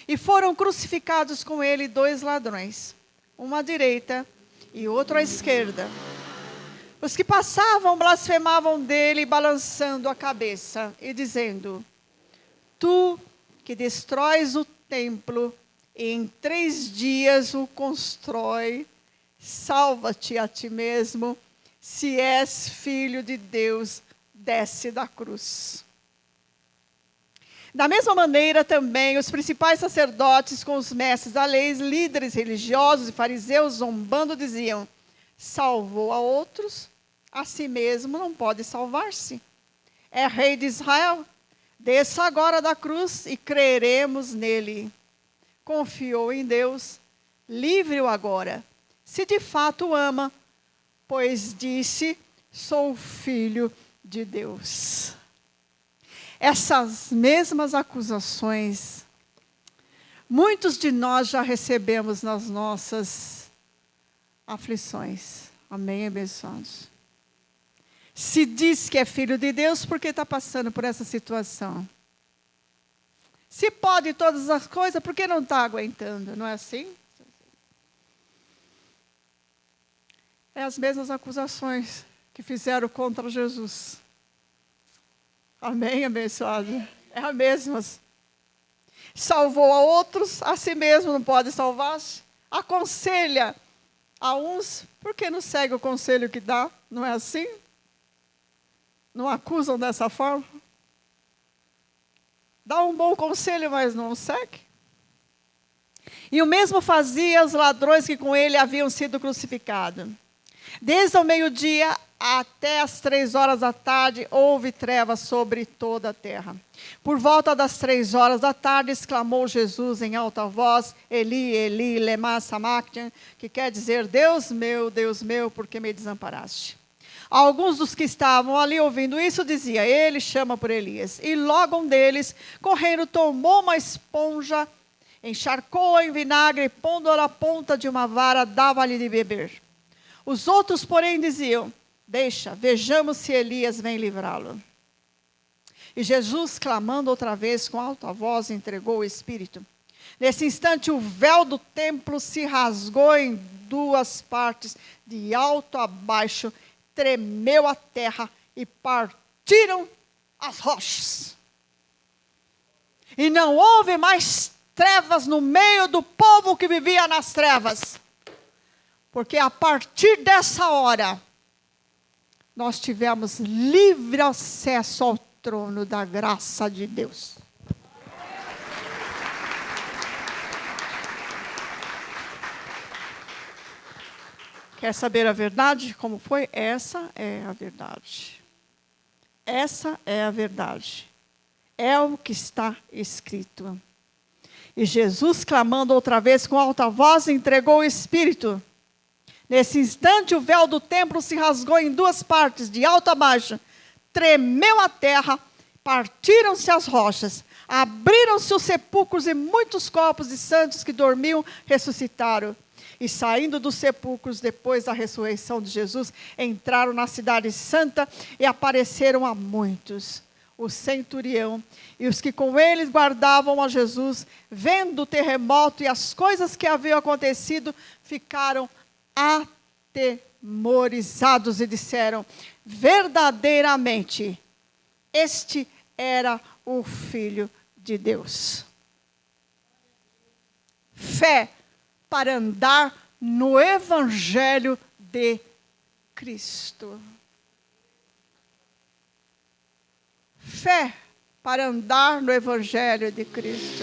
E foram crucificados com ele 2 ladrões, um à direita e outro à esquerda. Os que passavam blasfemavam dele, balançando a cabeça e dizendo: Tu que destróis o templo e em 3 dias o constrói, salva-te a ti mesmo, se és filho de Deus, desce da cruz. Da mesma maneira também, os principais sacerdotes com os mestres da lei, líderes religiosos e fariseus, zombando, diziam: salvou a outros, a si mesmo não pode salvar-se. É rei de Israel, desça agora da cruz e creremos nele. Confiou em Deus, livre-o agora, se de fato o ama, pois disse: sou filho de Deus. Essas mesmas acusações, muitos de nós já recebemos nas nossas aflições. Amém, abençoados? Se diz que é filho de Deus, por que está passando por essa situação? Se pode todas as coisas, por que não está aguentando? Não é assim? É as mesmas acusações que fizeram contra Jesus. Amém, abençoado? É a mesma. Salvou a outros, a si mesmo não pode salvar-se. Aconselha a uns, porque não segue o conselho que dá. Não é assim? Não acusam dessa forma? Dá um bom conselho, mas não segue. E o mesmo fazia os ladrões que com ele haviam sido crucificados. Desde o meio-dia até as 3 horas da tarde, houve trevas sobre toda a terra. Por volta das 3 horas da tarde, exclamou Jesus em alta voz: Eli, Eli, lema sabachthani, que quer dizer: Deus meu, por que me desamparaste? Alguns dos que estavam ali ouvindo isso dizia: ele chama por Elias. E logo um deles, correndo, tomou uma esponja, encharcou-a em vinagre e pondo-a na ponta de uma vara, dava-lhe de beber. Os outros, porém, diziam: deixa, vejamos se Elias vem livrá-lo. E Jesus, clamando outra vez com alta voz, entregou o Espírito. Nesse instante, o véu do templo se rasgou em 2 partes, de alto a baixo, tremeu a terra e partiram as rochas. E não houve mais trevas no meio do povo que vivia nas trevas. Porque a partir dessa hora, nós tivemos livre acesso ao trono da graça de Deus. Quer saber a verdade? Como foi? Essa é a verdade. Essa é a verdade. É o que está escrito. E Jesus, clamando outra vez com alta voz, entregou o Espírito. Nesse instante, o véu do templo se rasgou em duas partes, de alto a baixo. Tremeu a terra, partiram-se as rochas, abriram-se os sepulcros e muitos corpos de santos que dormiam ressuscitaram. E saindo dos sepulcros, depois da ressurreição de Jesus, entraram na cidade santa e apareceram a muitos. O centurião e os que com eles guardavam a Jesus, vendo o terremoto e as coisas que haviam acontecido, ficaram atemorizados e disseram: verdadeiramente, este era o Filho de Deus. Fé para andar no Evangelho de Cristo. Fé para andar no Evangelho de Cristo.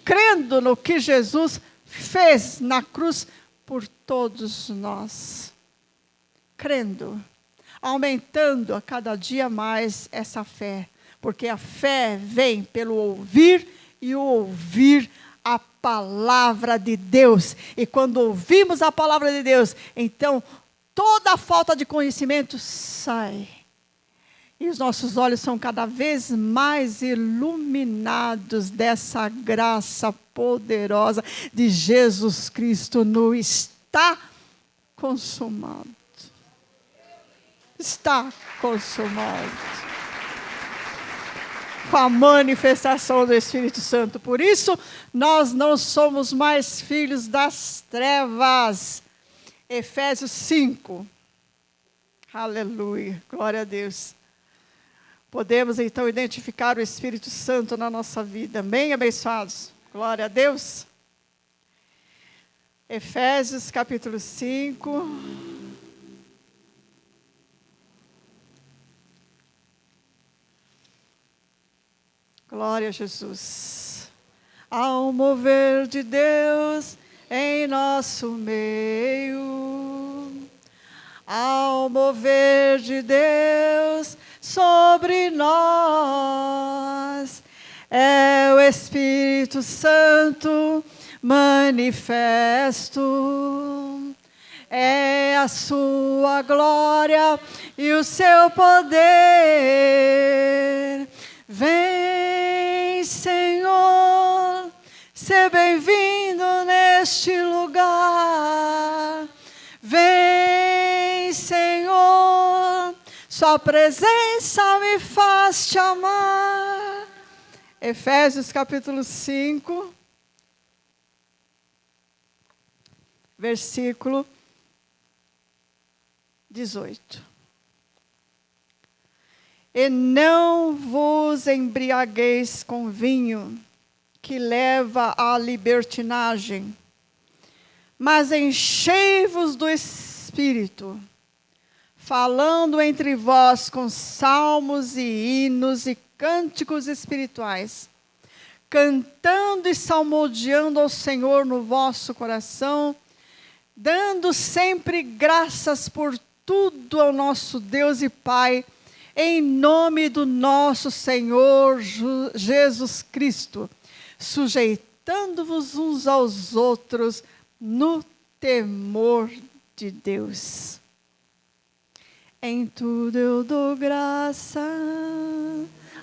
Crendo no que Jesus fez na cruz por todos nós. Crendo. Aumentando a cada dia mais essa fé. Porque a fé vem pelo ouvir e o ouvir a palavra de Deus. E quando ouvimos a palavra de Deus, então toda a falta de conhecimento sai. E os nossos olhos são cada vez mais iluminados dessa graça poderosa de Jesus Cristo no está consumado. Está consumado. Com a manifestação do Espírito Santo. Por isso, nós não somos mais filhos das trevas. Efésios 5. Aleluia. Glória a Deus. Podemos, então, identificar o Espírito Santo na nossa vida. Amém, abençoados? Glória a Deus. Efésios, capítulo 5. Glória a Jesus. Ao mover de Deus em nosso meio, ao mover de Deus sobre nós, é o Espírito Santo manifesto, é a sua glória e o seu poder. Vem, Senhor, ser bem-vindo neste lugar. Vem, Senhor, sua presença me faz te amar. Efésios capítulo 5, versículo 18. E não vos embriagueis com vinho, que leva à libertinagem, mas enchei-vos do Espírito, falando entre vós com salmos e hinos e cânticos espirituais, cantando e salmodiando ao Senhor no vosso coração, dando sempre graças por tudo ao nosso Deus e Pai, em nome do nosso Senhor Jesus Cristo, sujeitando-vos uns aos outros no temor de Deus. Em tudo eu dou graça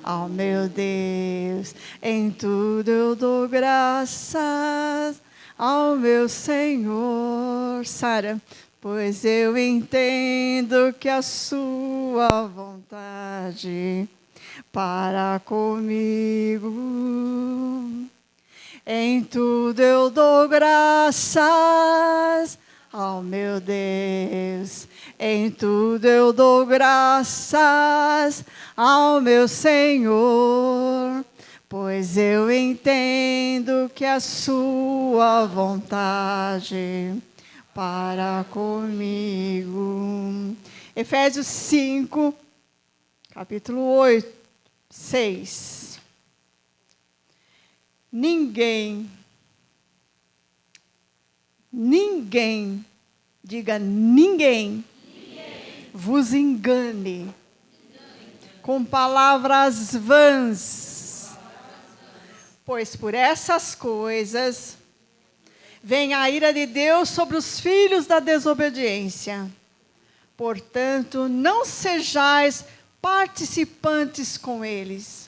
ao meu Deus, em tudo eu dou graças ao meu Senhor. Sara, pois eu entendo que a sua vontade para comigo. Em tudo eu dou graças ao meu Deus. Em tudo eu dou graças ao meu Senhor. Pois eu entendo que a sua vontade para comigo. Efésios 5, capítulo 8, 6. Ninguém Diga, ninguém vos engane com palavras vãs, pois por essas coisas vem a ira de Deus sobre os filhos da desobediência. Portanto, não sejais participantes com eles,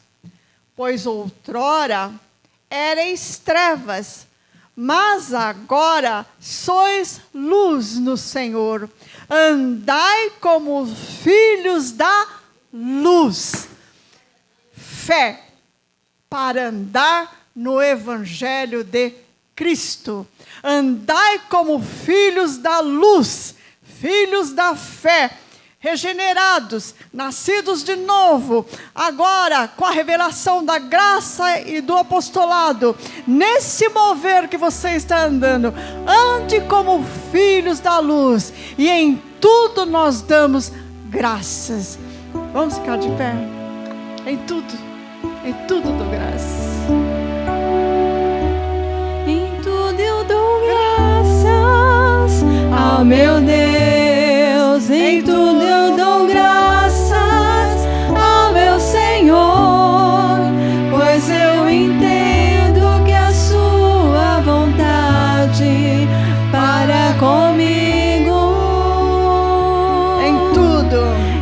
pois outrora erais trevas, mas agora sois luz no Senhor. Andai como filhos da luz. Fé para andar no Evangelho de Cristo. Andai como filhos da luz, filhos da fé, regenerados, nascidos de novo, agora com a revelação da graça e do apostolado, nesse mover que você está andando, ande como filhos da luz, e em tudo nós damos graças. Vamos ficar de pé? Em tudo dou graças. Em tudo eu dou graças ao meu Deus, em tudo eu dou graças ao meu Senhor, pois eu entendo que a sua vontade para comigo.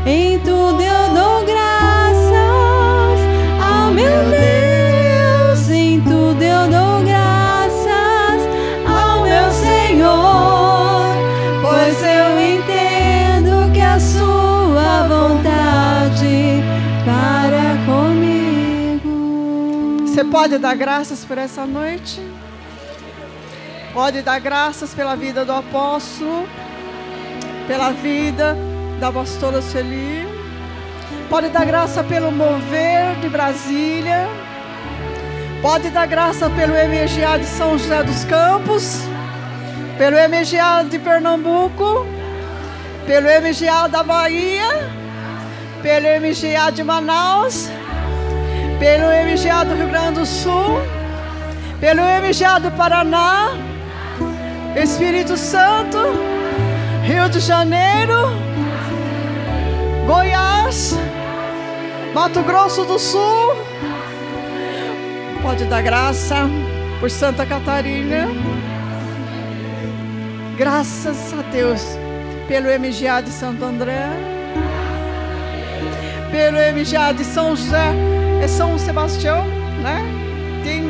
Em tudo eu dou graças ao meu Deus, em tudo eu dou graças ao meu Senhor, pois eu entendo que a sua vontade para comigo. Você pode dar graças por essa noite? Pode dar graças pela vida do apóstolo, pela vida da apóstola Sueli. Pode dar graça pelo mover de Brasília. Pode dar graça pelo MGA de São José dos Campos, pelo MGA de Pernambuco, pelo MGA da Bahia, pelo MGA de Manaus, pelo MGA do Rio Grande do Sul, pelo MGA do Paraná, Espírito Santo, Rio de Janeiro, Goiás, Mato Grosso do Sul. Pode dar graça por Santa Catarina. Graças a Deus pelo MGA de Santo André, pelo MGA de São José, é São Sebastião, né? Tem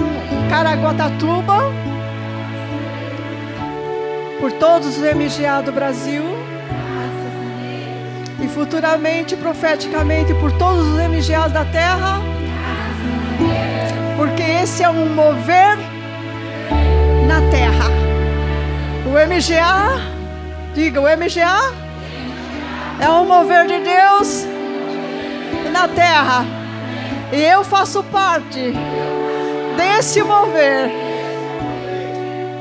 Caraguatatuba, por todos os MGA do Brasil. E futuramente, profeticamente, por todos os MGAs da terra, porque esse é um mover na terra. O MGA, diga, o MGA é um mover de Deus na terra, e eu faço parte desse mover.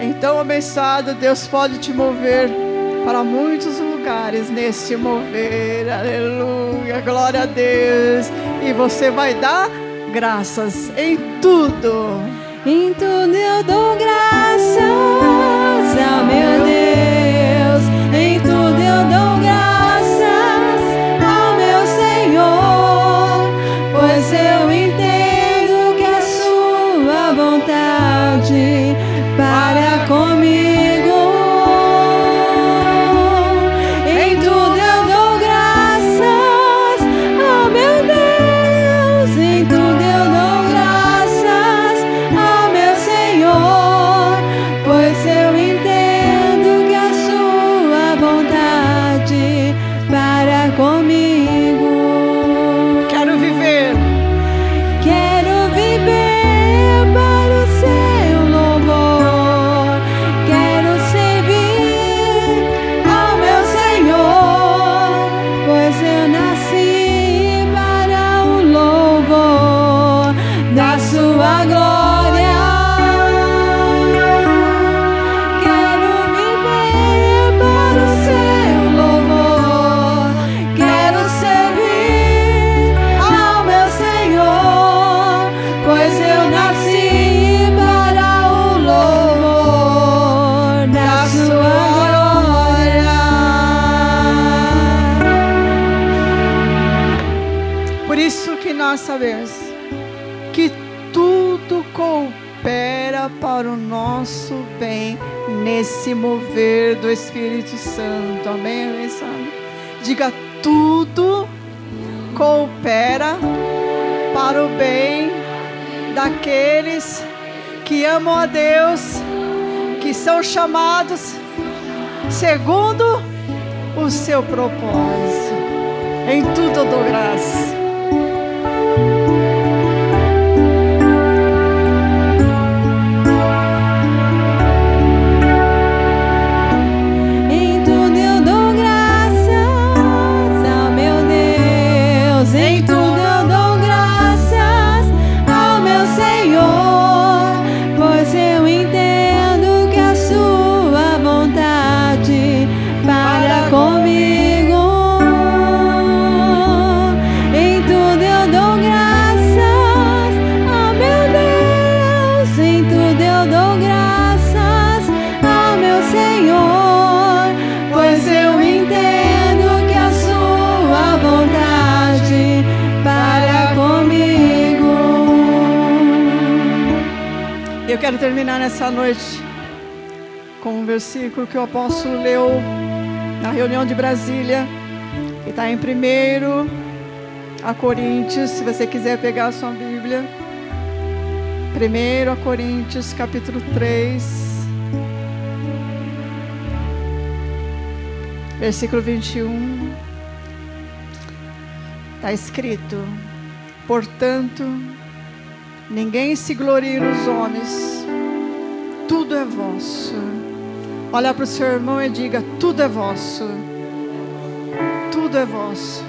Então, abençoado, Deus pode te mover para muitos lugares nesse mover. Aleluia, glória a Deus. E você vai dar graças em tudo. Em tudo eu dou graças ao meu Deus, em tudo eu dou graças ao meu Senhor, pois eu entendo que a sua vontade para comigo. Sua glória. promessa, que tudo coopera para o nosso bem nesse mover do Espírito Santo. Amém, amém, sabe? Diga: tudo coopera para o bem daqueles que amam a Deus, que são chamados segundo o seu propósito. Em tudo eu dou graça. Eu quero terminar nessa noite com um versículo que o apóstolo leu na reunião de Brasília, que está em 1 Coríntios, se você quiser pegar a sua Bíblia. 1 Coríntios, capítulo 3, versículo 21. Está escrito: portanto, ninguém se glorie nos homens, tudo é vosso. Olha para o seu irmão e diga: tudo é vosso, tudo é vosso,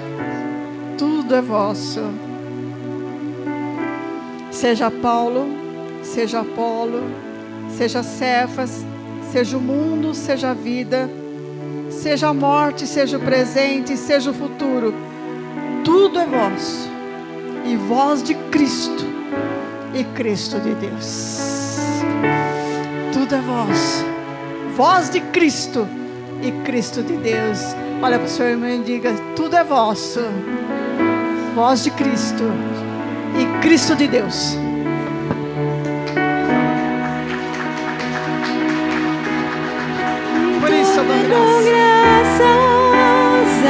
tudo é vosso. Seja Paulo, seja Apolo, seja Cefas, seja o mundo, seja a vida, seja a morte, seja o presente, seja o futuro, tudo é vosso, e vós de Cristo, e Cristo de Deus. Tudo é vosso, vós de Cristo e Cristo de Deus. Olha para o seu irmão e diga: tudo é vosso, vós de Cristo e Cristo de Deus. Por isso eu dou graças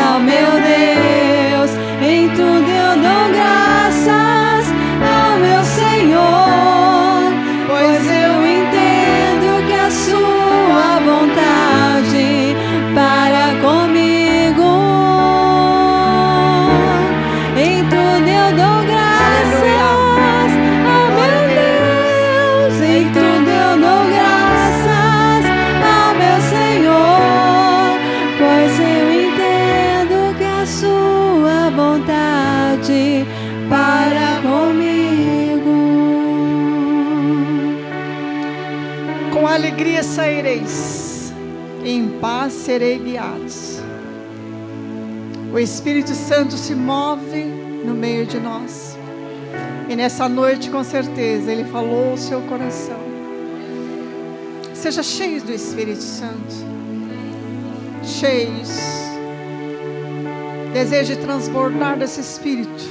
ao meu Deus, em tudo eu dou graças ao meu Senhor, pois eu entendo que a sua vontade para comigo. Em tudo eu dou graças ao meu Deus, em tudo eu dou graças ao meu Senhor, pois eu entendo que a sua vontade para comigo. Com alegria saireis, em paz serei guiados. O Espírito Santo se move no meio de nós, e nessa noite com certeza Ele falou ao seu coração. Seja cheios do Espírito Santo, cheios. Deseje transbordar desse Espírito,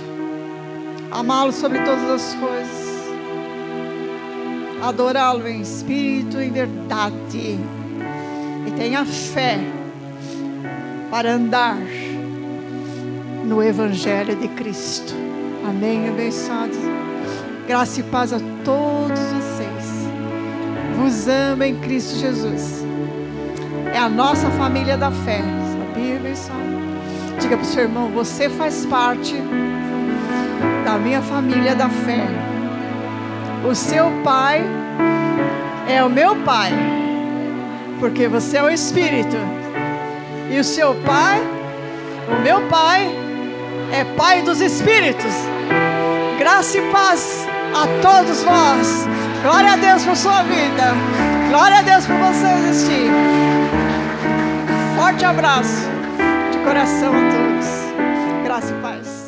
amá-lo sobre todas as coisas, adorá-lo em espírito e em verdade, e tenha fé para andar no Evangelho de Cristo. Amém, abençoados. Graça e paz a todos vocês. Vos amo em Cristo Jesus. É a nossa família da fé. Sabia, abençoado? Diga para o seu irmão: você faz parte da minha família da fé. O seu pai é o meu pai, porque você é o Espírito. E o seu pai, o meu pai, é pai dos Espíritos. Graça e paz a todos vós. Glória a Deus por sua vida. Glória a Deus por você existir. Forte abraço de coração a todos. Graça e paz.